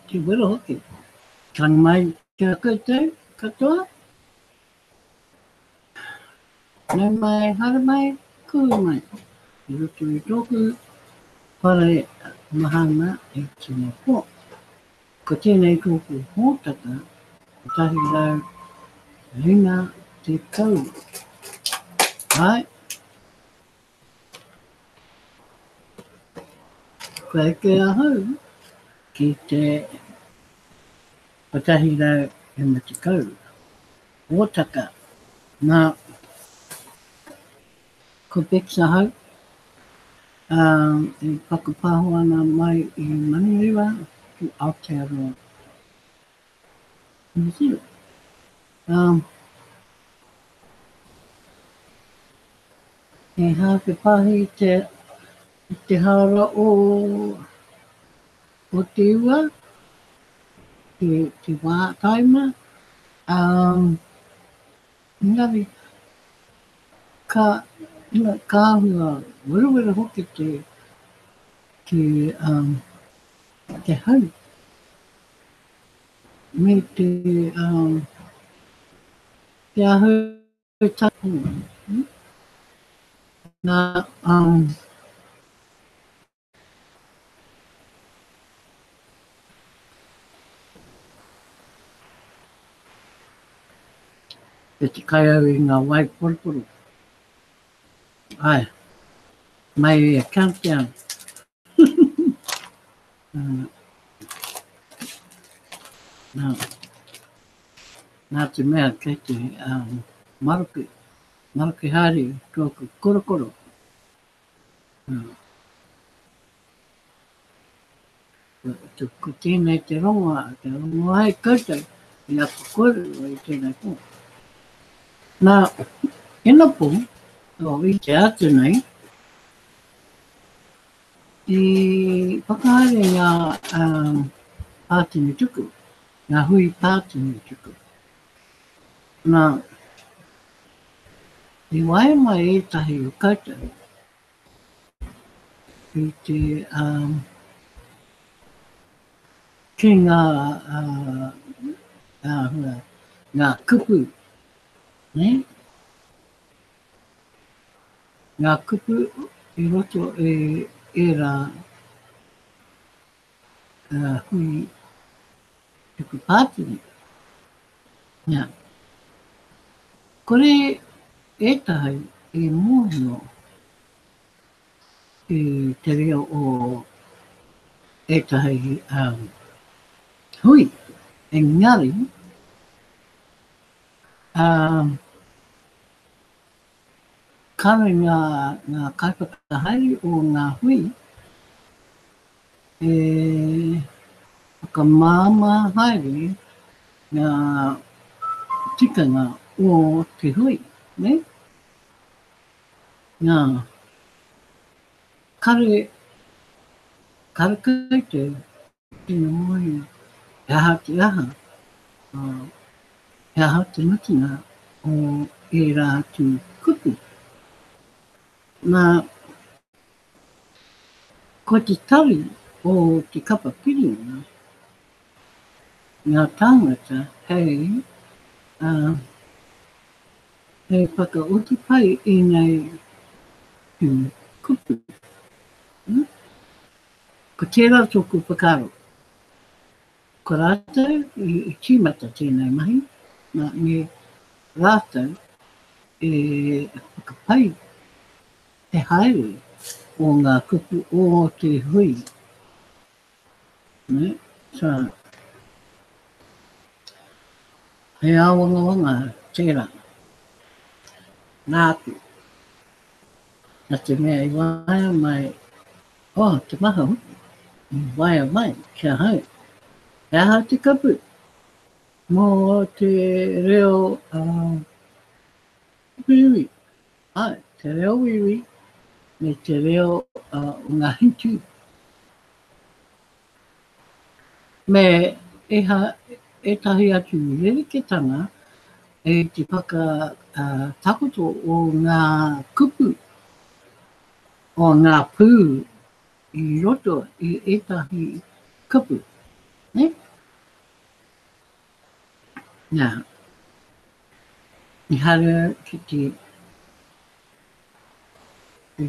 te wero hoki. Kang mai kia koutou, katoa. Nau mai, hara mai, kui mai. I roto I tōku whare mahana e tina pō. Ko tēnei tōku hōtaka, ko tahi lau ringa te kau. Ai, koe ke ahau ki te patahi rau e matikau. Hōtaka, nā ko Bexa hau, e whakapāhoana mai I Manurewa ki Aotearoa, New Zealand. E hāke pāhi te hara o te ua, te wā taima. Ngari, ka hua wera hoki te hau. Me te ahau tapu. Nā, e te kai au I ngā wai poroporo. Ai, mai e countdown. Nā te mea kei te maruki hari tōku korokoro. Ko tēnei te rongoa ai koutou, I aku koru I tēnei pō. Nā, ena pō, I te atu nei, I whakaare ngā pātini tuku, ngā hui pātini tuku. Nā, I wae mai etahi o koutou, I te ki ngā kupu, ne? Ngā kupu I roto e rā hui tuku pātini. Nā, kore etahi e mōhino I te reo o etahi hui, engari, kare ngā kaipakahari o ngā hui, e whakamāma haere ngā tikanga o te hui, ne? Ngā kare koutou, tēnā mohi, e aha te aha, e aha te mutinga o e rā tu kupu. Nā, ko te tari o te kapa piringa, ngā tāngata hei, hei whakaoti pai I nei tu kupu. Ko tērā tōku whakaro. Ko rātou I tīmata tēnei mahi, nā me rātou e whakapai te haere o ngā kupu o te hui. Ne? So, he awanga tērā. Nāku. Nā te mea I waia mai, te maha hoki. I waia mai, kia hau. E aha te kapu. Mō te reo wiwi. Ai, te reo wiwi. Me te reo o ngā hitu. Me e tahi atu rereketanga e te whaka takoto o ngā kupu. O ngā pū I roto I etahi kupu. ね。なあ、ihara kiti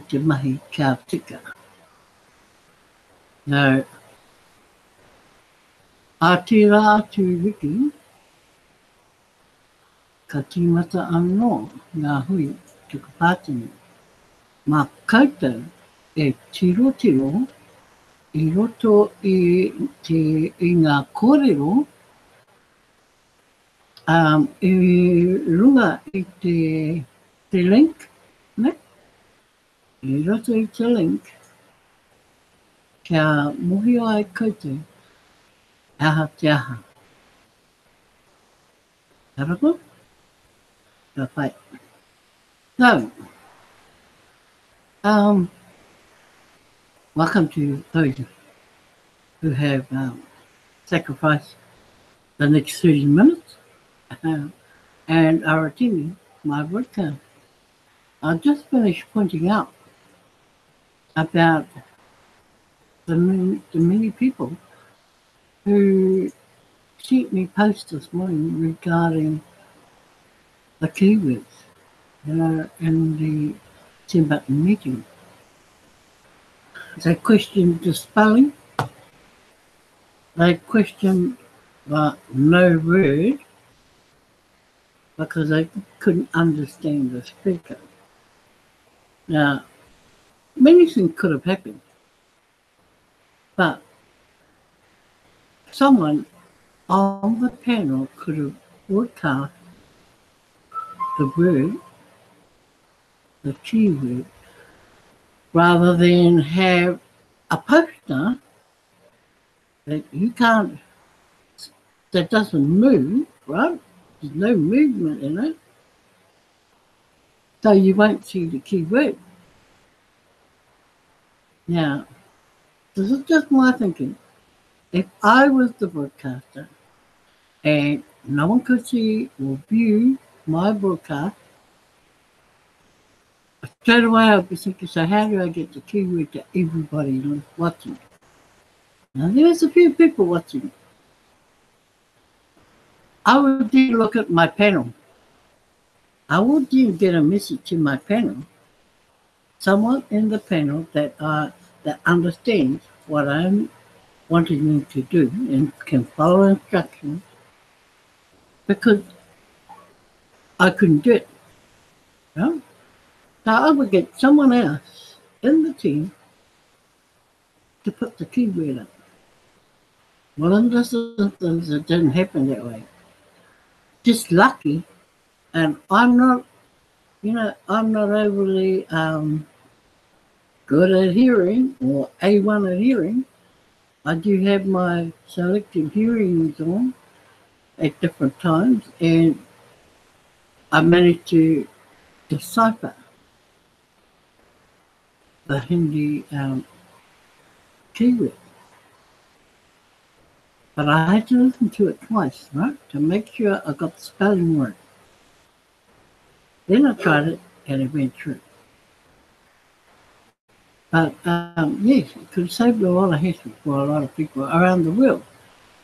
te mahi kia tika. Nā, ātira atu wiki, ka tīmata anō ngā hui tuku pātini. Mā koutou e tiro i roto i ngā kōrero, i runga i te link, ne? I roto i te link, kia mohi ai koutou, aha te aha. Tarako? Ka whai. So, welcome to those who have sacrificed the next 30 minutes and are attending my broadcast. I've just finished pointing out about the many people who sent me posts this morning regarding the keywords in the 10-button meeting. They questioned the spelling. They questioned the no word because they couldn't understand the speaker. Now, many things could have happened, but someone on the panel could have broadcast the word, the keyword, rather than have a poster that you can't, that doesn't move, right? There's no movement in it. So you won't see the keyword. Now, this is just my thinking. If I was the broadcaster and no one could see or view my broadcast, straight away I'd be thinking, so how do I get the keyword to everybody who's watching? Now there's a few people watching. I would then look at my panel. I would then get a message to my panel. Someone in the panel that understands what I'm wanting them to do and can follow instructions, because I couldn't do it. You know? So I would get someone else in the team to put the keyword up. Well, in this instance, it didn't happen that way. Just lucky, and I'm not overly good at hearing or A1 at hearing. I do have my selective hearings on at different times, and I managed to decipher the Hindi keyword. But I had to listen to it twice, right, to make sure I got the spelling right. Then I tried it, and it went through. But yes, it could save a lot of hassle for a lot of people around the world,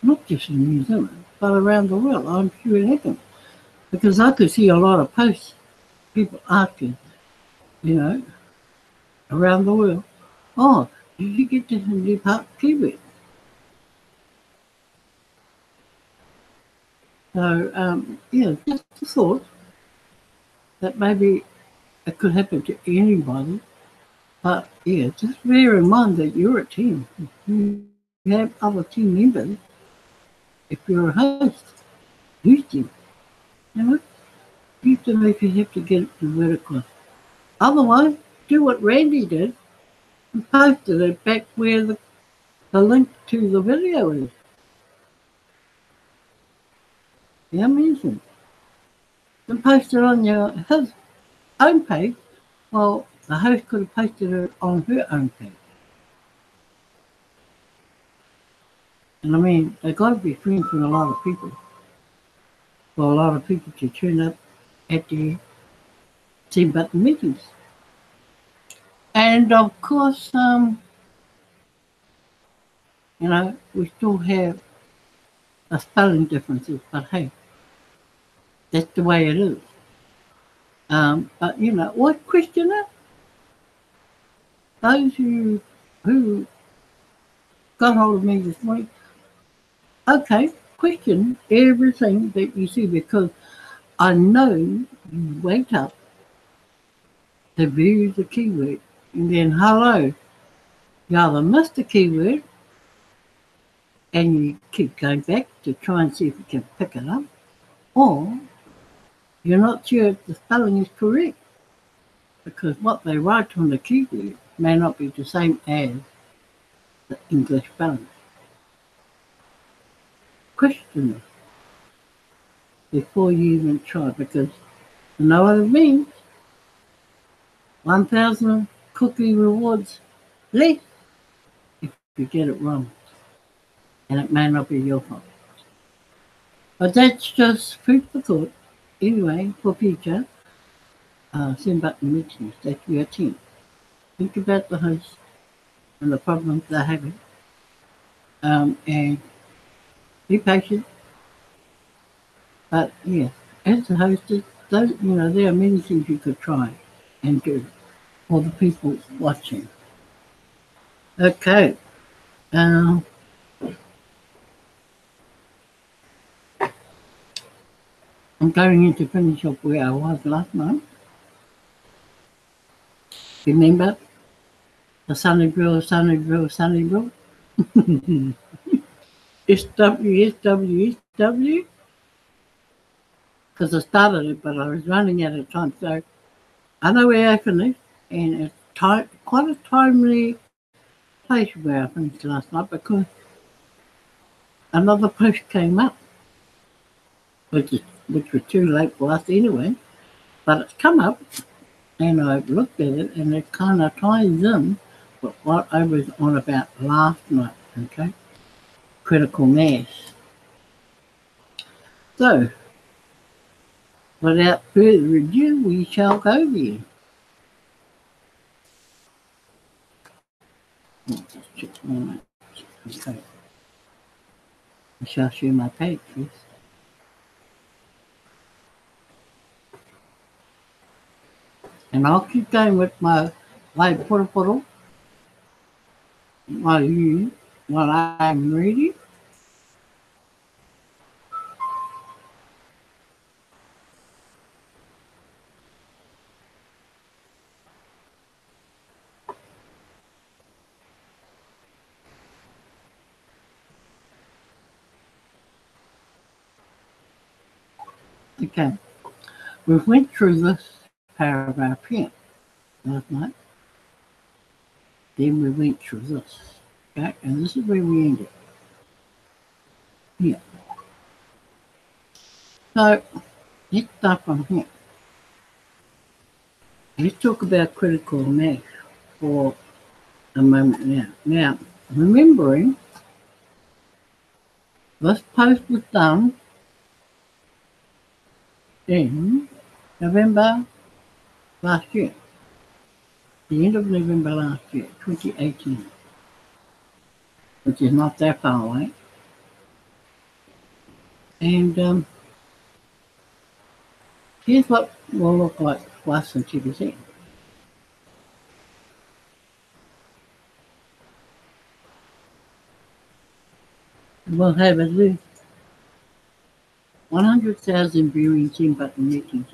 not just in New Zealand, but around the world. I'm sure it happened, because I could see a lot of posts, people asking, around the world, oh, did you get the Hindi part keyword? So, just a thought that maybe it could happen to anybody. But, just bear in mind that you're a team. You have other team members. If you're a host, use them. You have to know if you have to get the word across. Otherwise, do what Randy did and posted it back where the link to the video is. Yeah, amazing. And post it on his own page. Well, the host could have posted it on her own page. And I mean, they've got to be friends with a lot of people. For a lot of people to turn up at the 10-button meetings. And of course, we still have spelling differences, but hey, that's the way it is. But you know, what question it? Those who got hold of me this morning, okay, question everything that you see because I know you wake up to view the keyword and then hello, you either missed the keyword and you keep going back to try and see if you can pick it up, or you're not sure if the spelling is correct because what they write on the keyword may not be the same as the English spelling. Question it before you even try because you know what it means. 1,000 cookie rewards less if you get it wrong. And it may not be your fault. But that's just food for thought. Anyway, for future, send button meetings, that's your team. Think about the host and the problems they're having. And be patient. But yes, as the host, there are many things you could try and do for the people watching. Okay. Um, I'm going in to finish up where I was last month. Remember the Sunny Grill, Sunny Grill, Sunny Grill? SW, because I started it, but I was running out of time. So I know where I finished, and it's quite a timely place where I finished last night because another post came up, which was too late for us anyway. But it's come up, and I've looked at it, and it kind of ties in with what I was on about last night. Okay, critical mass. So, without further ado, we shall go there. Just check my notes. Okay. I shall share my page, please. And I'll keep going with my live portal while I'm ready. Okay. We went through this paragraph here last night. Then we went through this. Okay, and this is where we ended. Here. So let's start from here. Let's talk about critical mass for a moment now. Now, remembering this post was done in November last year, the end of November last year, 2018, which is not that far away. And here's what will look like for us in TBC. We'll have at least 100,000 viewing send button meetings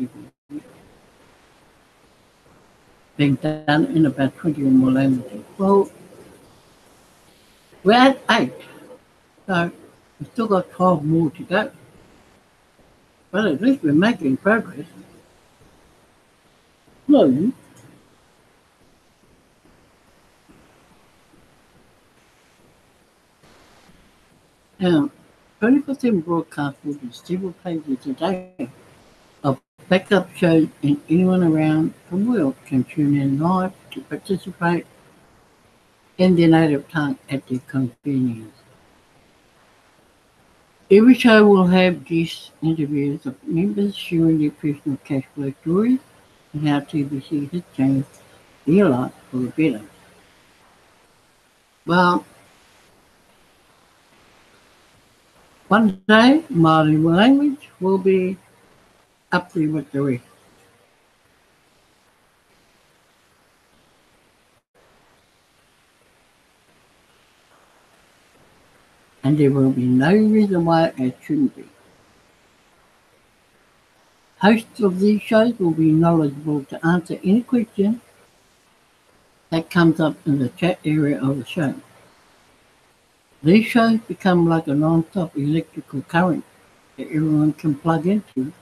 being done in about 20 or more languages. Well, we're at 8, so we've still got 12 more to go. But at least we're making progress. Slowly. Now, 20% broadcast will be several pages a day of backup shows, and anyone around the world can tune in live to participate in their native tongue at their convenience. Every show will have guest interviews of members sharing their personal cash flow stories and how TBC has changed their life for the better. Well, One day, Māori language will be up there with the rest. And there will be no reason why it shouldn't be. Hosts of these shows will be knowledgeable to answer any question that comes up in the chat area of the show. These shows become like a non-stop electrical current that everyone can plug into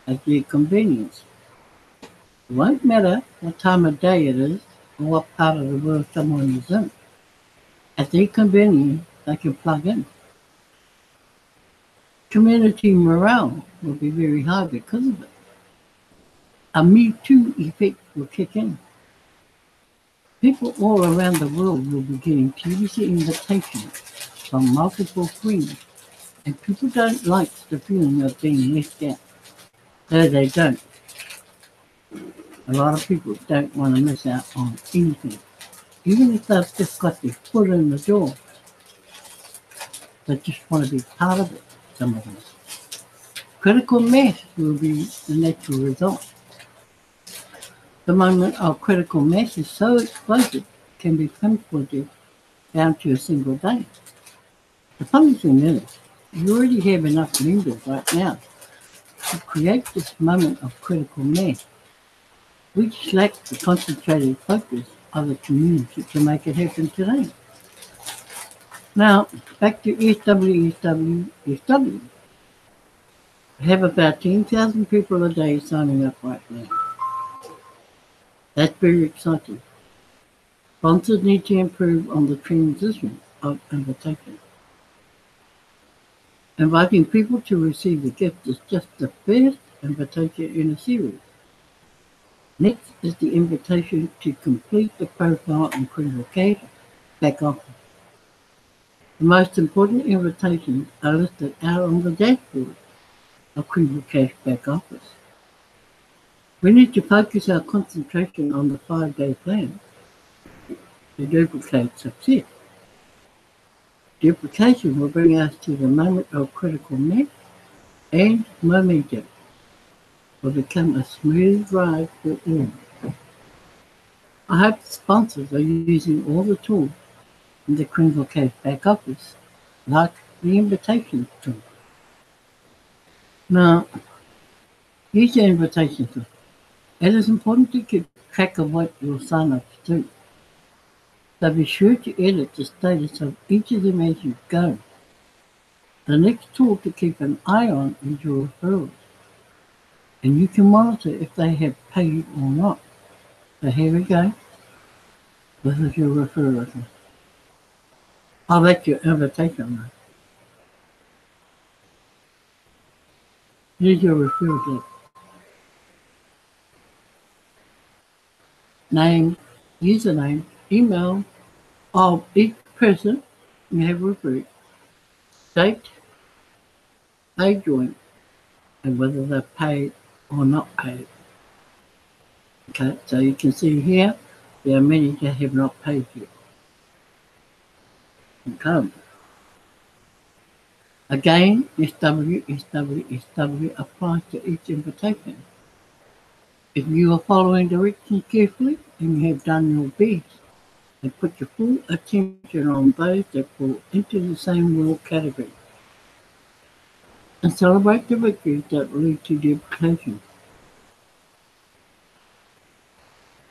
at their convenience. It won't matter what time of day it is or what part of the world someone is in. At their convenience, they can plug in. Community morale will be very high because of it. A Me Too effect will kick in. People all around the world will be getting TV invitations from multiple friends, and people don't like the feeling of being left out. No, they don't. A lot of people don't want to miss out on anything. Even if they've just got their foot in the door, they just want to be part of it, some of them. Critical mass will be the natural result. The moment of critical mass is so explosive, it can be pinpointed down to a single day. The funny thing is, you already have enough members right now to create this moment of critical mass. We just lack the concentrated focus of the community to make it happen today. Now, back to SW. We have about 10,000 people a day signing up right now. That's very exciting. Sponsors need to improve on the transition of invitation. Inviting people to receive the gift is just the first invitation in a series. Next is the invitation to complete the profile in Critical Cash back office. The most important invitations are listed out on the dashboard of Critical Cash back office. We need to focus our concentration on the 5-day plan to duplicate success. Duplication will bring us to the moment of critical mass, and momentum will become a smooth ride for all. I hope the sponsors are using all the tools in the Critical Cash back office, like the invitation tool. Now, use the invitation tool. It is important to keep track of what your sign-ups do. So be sure to edit the status of each of them as you go. The next tool to keep an eye on is your referrals. And you can monitor if they have paid or not. So here we go. This is your referral list. I'll let your invitation know. Here's your referral list. Name, username, email of each person you have referred, date they joined, and whether they're paid or not paid. Okay, so you can see here, there are many that have not paid yet. Okay. Again, SW applies to each invitation. If you are following directions carefully and you have done your best, and put your full attention on those that fall into the same rule category, and celebrate the victories that lead to duplication.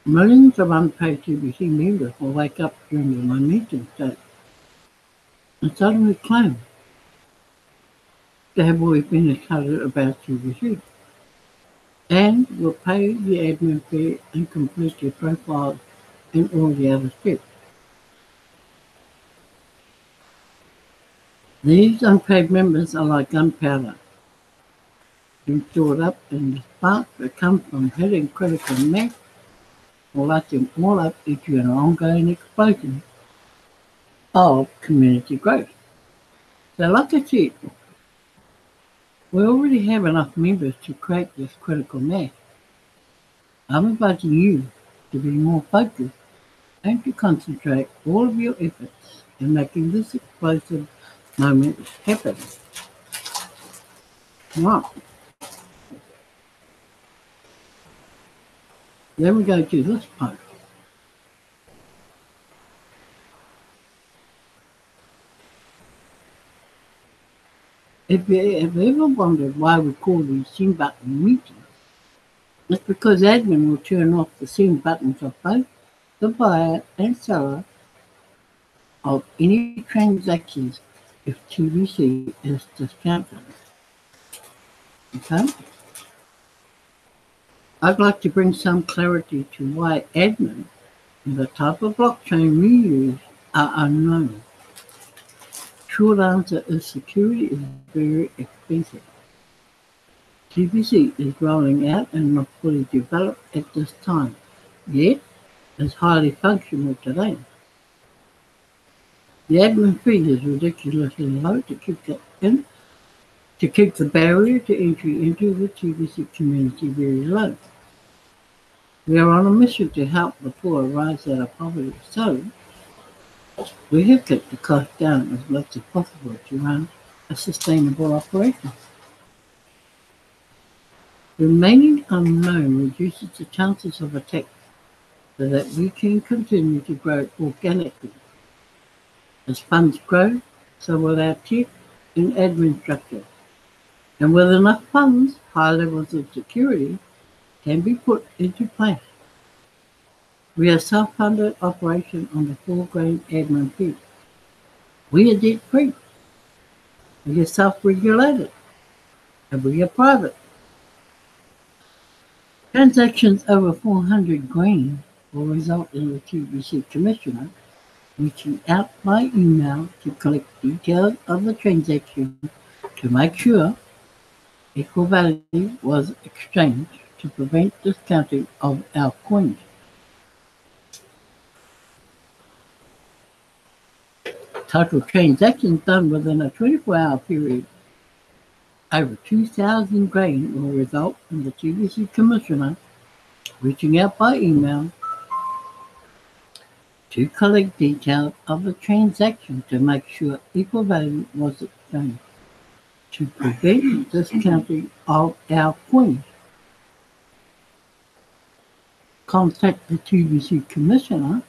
Millions of unpaid TBC members will wake up during the momentum state and suddenly claim they have always been excited about TBC and will pay the admin fee and complete their profiles and all the other steps. These unpaid members are like gunpowder, being stored up, and the sparks that come from hitting critical mass will light them all up into an ongoing explosion of community growth. So like I said, we already have enough members to create this critical mass. I'm inviting you to be more focused and to concentrate all of your efforts in making this explosive moment happen. Right. Then we go to this part. If you have ever wondered why we call these sing button meetings, it's because admin will turn off the sing buttons of both the buyer and seller of any transactions if TBC is discounted. Okay? I'd like to bring some clarity to why admin and the type of blockchain we use are unknown. Short answer is security is very expensive. TBC is rolling out and not fully developed at this time, yet is highly functional today. The admin fee is ridiculously low to keep the barrier to entry into the TBC community very low. We are on a mission to help the poor rise out of poverty, so we have kept the cost down as much as possible to run a sustainable operation. Remaining unknown reduces the chances of attack so that we can continue to grow organically. As funds grow, so will our tech and admin structure. And with enough funds, high levels of security can be put into place. We are self-funded operation on the 4 grand admin fee. We are debt-free. We are self-regulated. And we are private. Transactions over 400 grand will result in the TBC Commissioner reaching out by email to collect details of the transaction to make sure equal value was exchanged to prevent discounting of our coins. Total transactions done within a 24-hour period over 2,000 grain will result in the TBC Commissioner reaching out by email to collect details of the transaction to make sure equal value was exchanged to prevent discounting of our coins. Contact the TBC Commissioner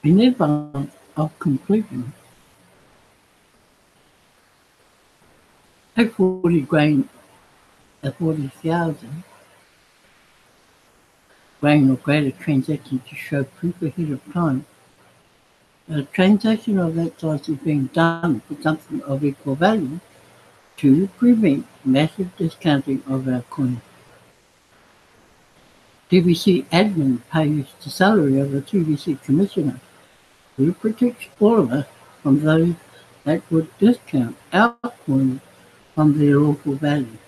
in advance of completing a 40 grain, a 40,000 grain or greater transaction to show proof ahead of time. A transaction of that size is being done for something of equal value to prevent massive discounting of our coins. TBC admin pays the salary of the TBC Commissioner, who protects all of us from those that would discount our coins from their lawful value.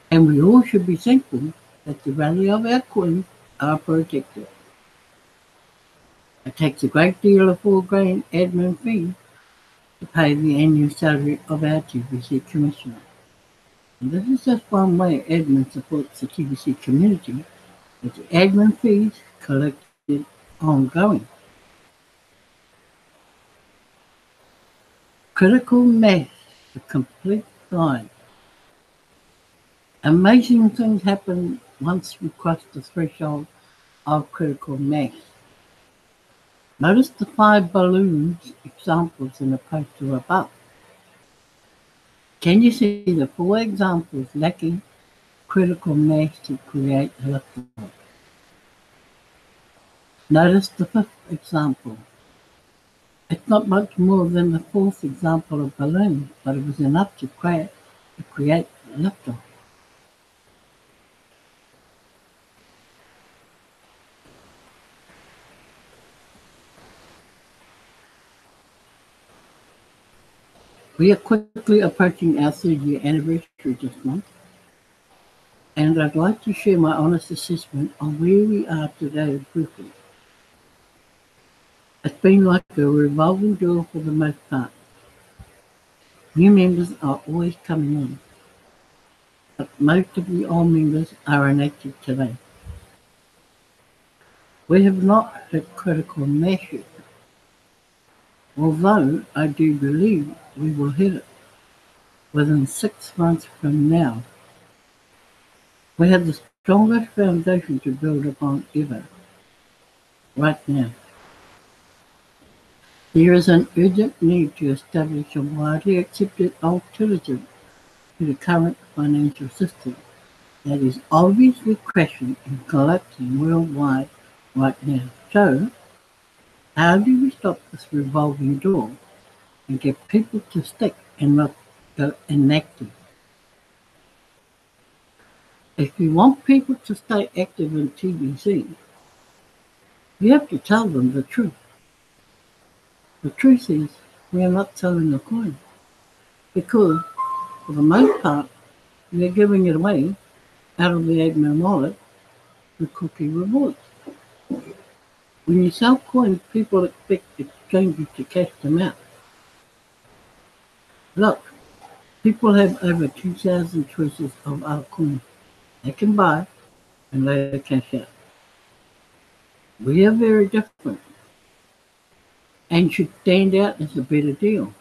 And we all should be thankful that the value of our coins are protected. It takes a great deal of 4 grand admin fee to pay the annual salary of our TBC Commissioner. And this is just one way admin supports the TBC community, with the admin fees collected ongoing. Critical mass, the complete guide. Amazing things happen once we cross the threshold of critical mass. Notice the 5 balloons examples in the poster above. Can you see the 4 examples lacking critical mass to create a liftoff? Notice the 5th example. It's not much more than the 4th example of balloons, but it was enough to create a liftoff. We are quickly approaching our 3rd-year anniversary this month, and I'd like to share my honest assessment on where we are today briefly. It's been like a revolving door for the most part. New members are always coming in, but most of the old members are inactive today. We have not hit critical mass yet. although I do believe we will hit it within 6 months from now. We have the strongest foundation to build upon ever, right now. There is an urgent need to establish a widely accepted alternative to the current financial system that is obviously crashing and collapsing worldwide right now. So, how do we stop this revolving door and get people to stick and not go inactive? If you want people to stay active in TBC, you have to tell them the truth. The truth is, we are not selling a coin because, for the most part, we are giving it away out of the admin wallet with cookie rewards. When you sell coins, people expect exchanges to cash them out. Look, people have over 2,000 choices of altcoins they can buy and later cash out. We are very different and should stand out as a better deal.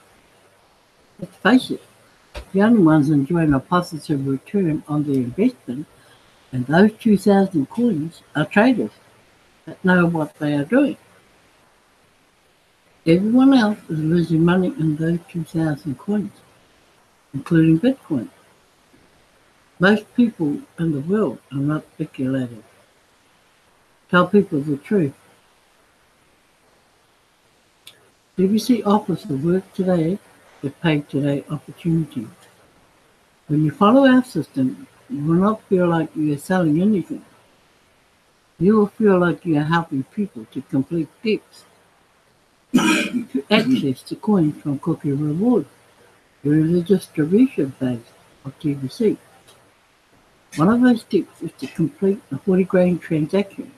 Let's face it, the only ones enjoying a positive return on their investment and those 2,000 coins are traders that know what they are doing. Everyone else is losing money in those 2,000 coins, including Bitcoin. Most people in the world are not speculators. Tell people the truth. BBC offers the work today, the pay today opportunity. When you follow our system, you will not feel like you are selling anything. You will feel like you are helping people to complete steps to access the coins from Cookie Reward during the distribution phase of TBC. One of those steps is to complete a 40 grand transaction,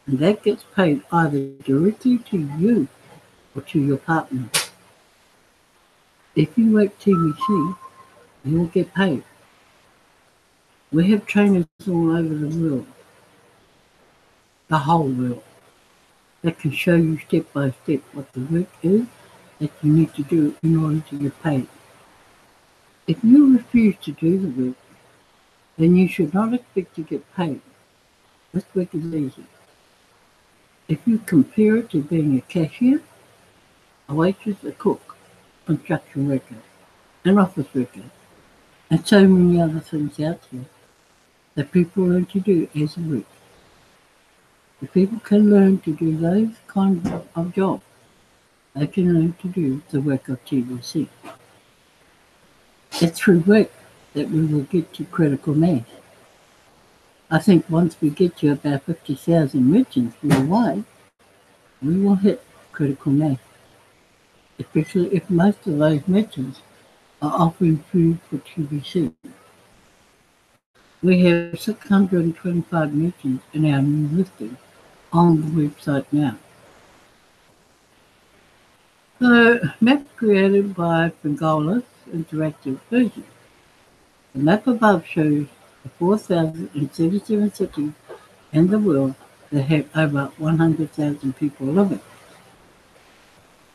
and that gets paid either directly to you or to your partner. If you work TBC, you will get paid. We have trainers all over the world, the whole world, that can show you step by step what the work is that you need to do in order to get paid. If you refuse to do the work, then you should not expect to get paid. This work is easy. If you compare it to being a cashier, a waitress, a cook, construction worker, an office worker, and so many other things out there that people learn to do as a work. If people can learn to do those kinds of jobs, they can learn to do the work of TBC. It's through work that we will get to critical mass. I think once we get to about 50,000 merchants worldwide, we will hit critical mass, especially if most of those merchants are offering food for TBC. We have 625 merchants in our new listing on the website now. The map created by Fingolis Interactive Version. The map above shows the 4,037 cities in the world that have over 100,000 people living.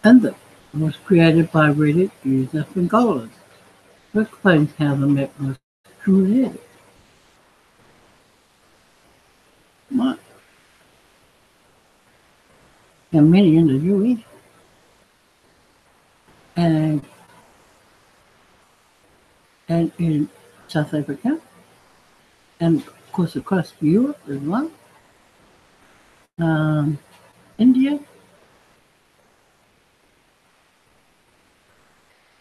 And it was created by Reddit user Fingolis, who explains how the map was created. What? There are many in the US and in South Africa, and of course across Europe as well, India,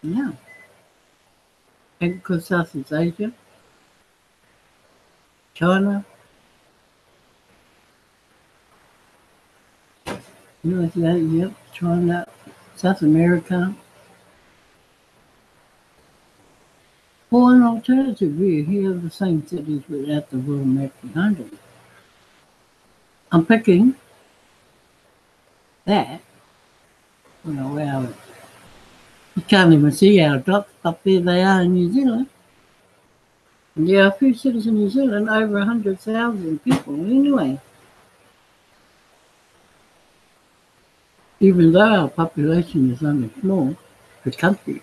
yeah, and of course Southeast Asia, China, USA, yep, China, South America. For an alternative view, here are the same cities without the world map behind them. I'm picking that. Wow, you can't even see our dots up there. They are in New Zealand. And there are a few cities in New Zealand, over 100,000 people anyway. even though our population is only small, the country.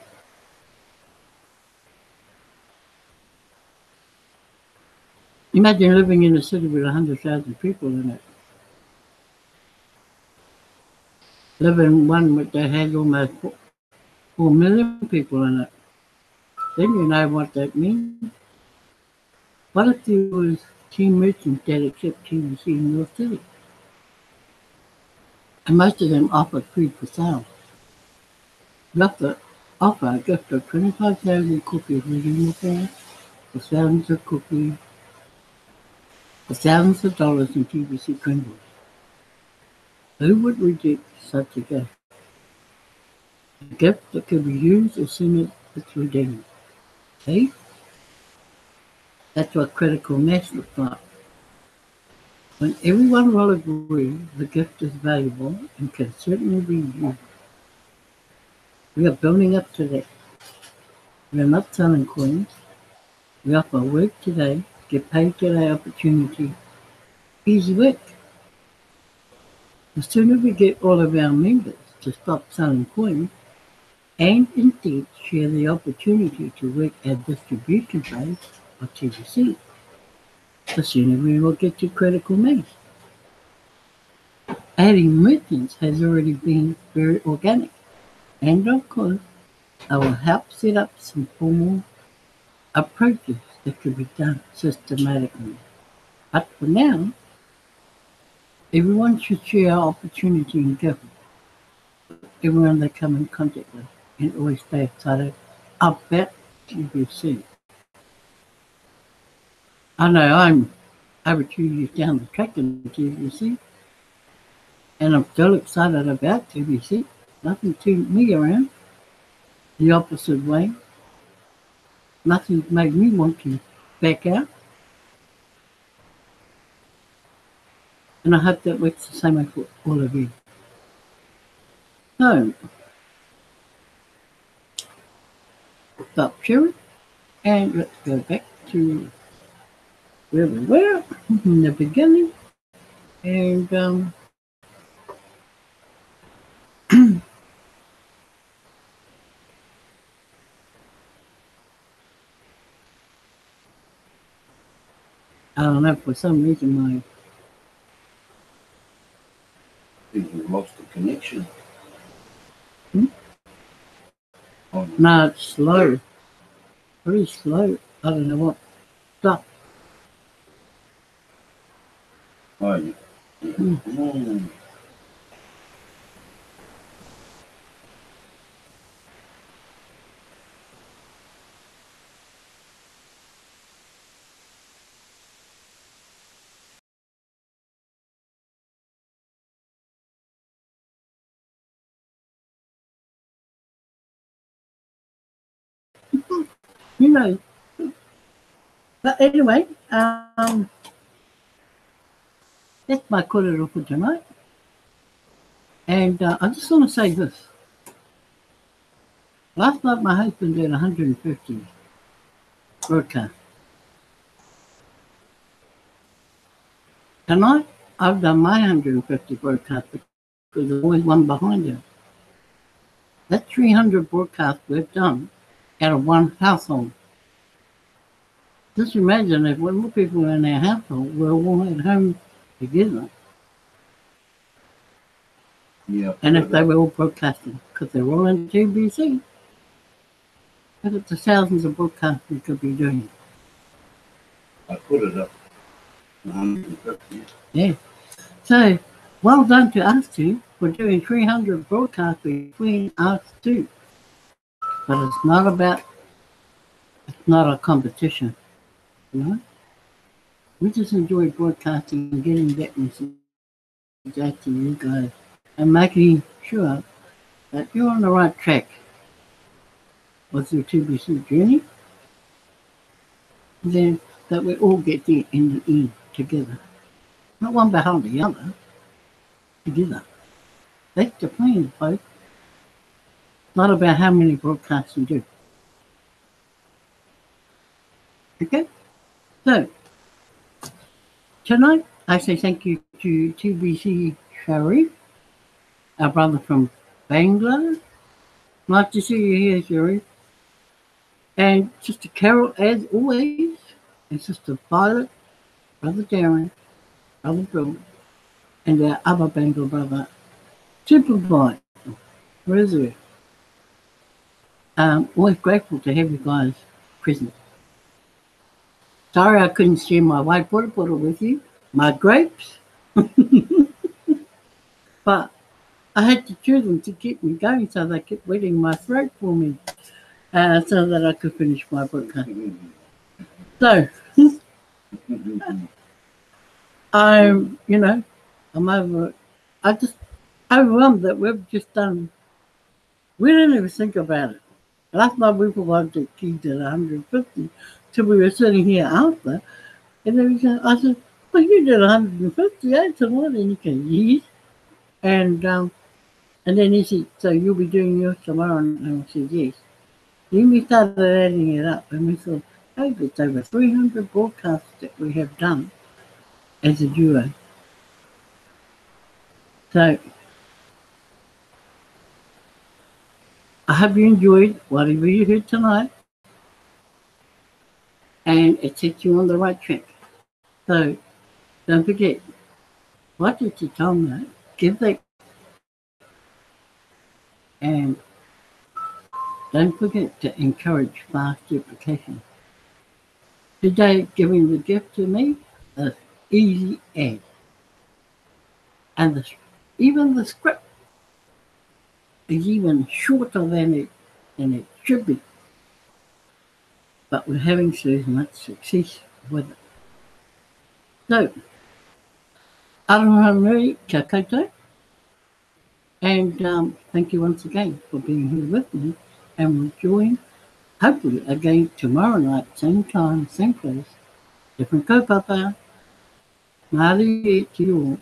Imagine living in a city with 100,000 people in it. Live in one that has almost 4 million people in it. Then you know what that means. What if there was 10 merchants that accept TBC in your city? And most of them offer food for sale. You have to offer a gift of 25,000 cookies within your family, for thousands of cookies, for thousands of dollars in TBC criminals. Who would reject such a gift? A gift that could be used as soon as it's redeemed. See? That's what critical mass looks like. When everyone will agree the gift is valuable and can certainly be used. We are building up to that. We are not selling coins. We offer work today, get paid today opportunity, easy work. The sooner we get all of our members to stop selling coins and instead share the opportunity to work at distribution base or TBC, the sooner we will get to critical mass. Adding merchants has already been very organic, and of course, I will help set up some formal approaches that could be done systematically. But for now, everyone should share opportunity and give everyone they come in contact with and always stay excited about TBC. I know I'm over 2 years down the track in TBC, and I'm still excited about TBC. Nothing turned me around the opposite way. Nothing made me want to back out. And I hope that works the same way for all of you. So, stop sharing and let's go back to where we were in the beginning. And I don't know, for some reason I think we lost the connection. Oh, no, it's slow. Very slow. I don't know what. Stop. oh, yeah. You know. But anyway, that's my korero for tonight. And I just want to say this. Last night my husband did 150 broadcasts. Tonight I've done my 150 broadcasts because there's always one behind you. That's 300 broadcasts we've done out of one household. Just imagine if when more people in our household were all at home together. Yeah. And if they were all broadcasting, because they're all in TBC, look at the thousands of broadcasts we could be doing. I put it up. 150. Yeah. So, well done to us two for doing 300 broadcasts between us two. But it's not a competition, you know? We just enjoy broadcasting and getting that message out to you guys and making sure that you're on the right track with your TBC journey. Then that we all get there in the end together. Not one behind the other, together. That's the plan, folks. Not about how many broadcasts you do. Okay? So, tonight I say thank you to TBC Sharif our brother from Bangla. Nice to see you here, Sherry. And Sister Carol, as always, and Sister Violet, Brother Darren, Brother Bill, and our other Bangla brother, Superboy, Rizzo. Always grateful to have you guys present. Sorry I couldn't share my white pura pura with you, my grapes, but I had to chew them to keep me going, so they kept wetting my throat for me, so that I could finish my book. So, I'm over it. I just overwhelmed that we've just done. We didn't even think about it. Last night we provided the keys at 150, so we were sitting here after, and I said, "Well, you did 150, that's a lot." And he said, "Yes." And then he said, "So you'll be doing yours tomorrow?" And I said, "Yes." Then we started adding it up, and we thought, "Oh, it's over 300 broadcasts that we have done as a duo." So I hope you enjoyed whatever you heard tonight, and it sets you on the right track. So don't forget, watch it your tongue, give that, and don't forget to encourage fast duplication. Today, giving the gift to me is easy as, and even the script is even shorter than it should be. But we're having so much success with it. So, aroha nui kia koutou, and thank you once again for being here with me, and we'll join hopefully again tomorrow night, same time, same place, different kaupapa. Māori e te o.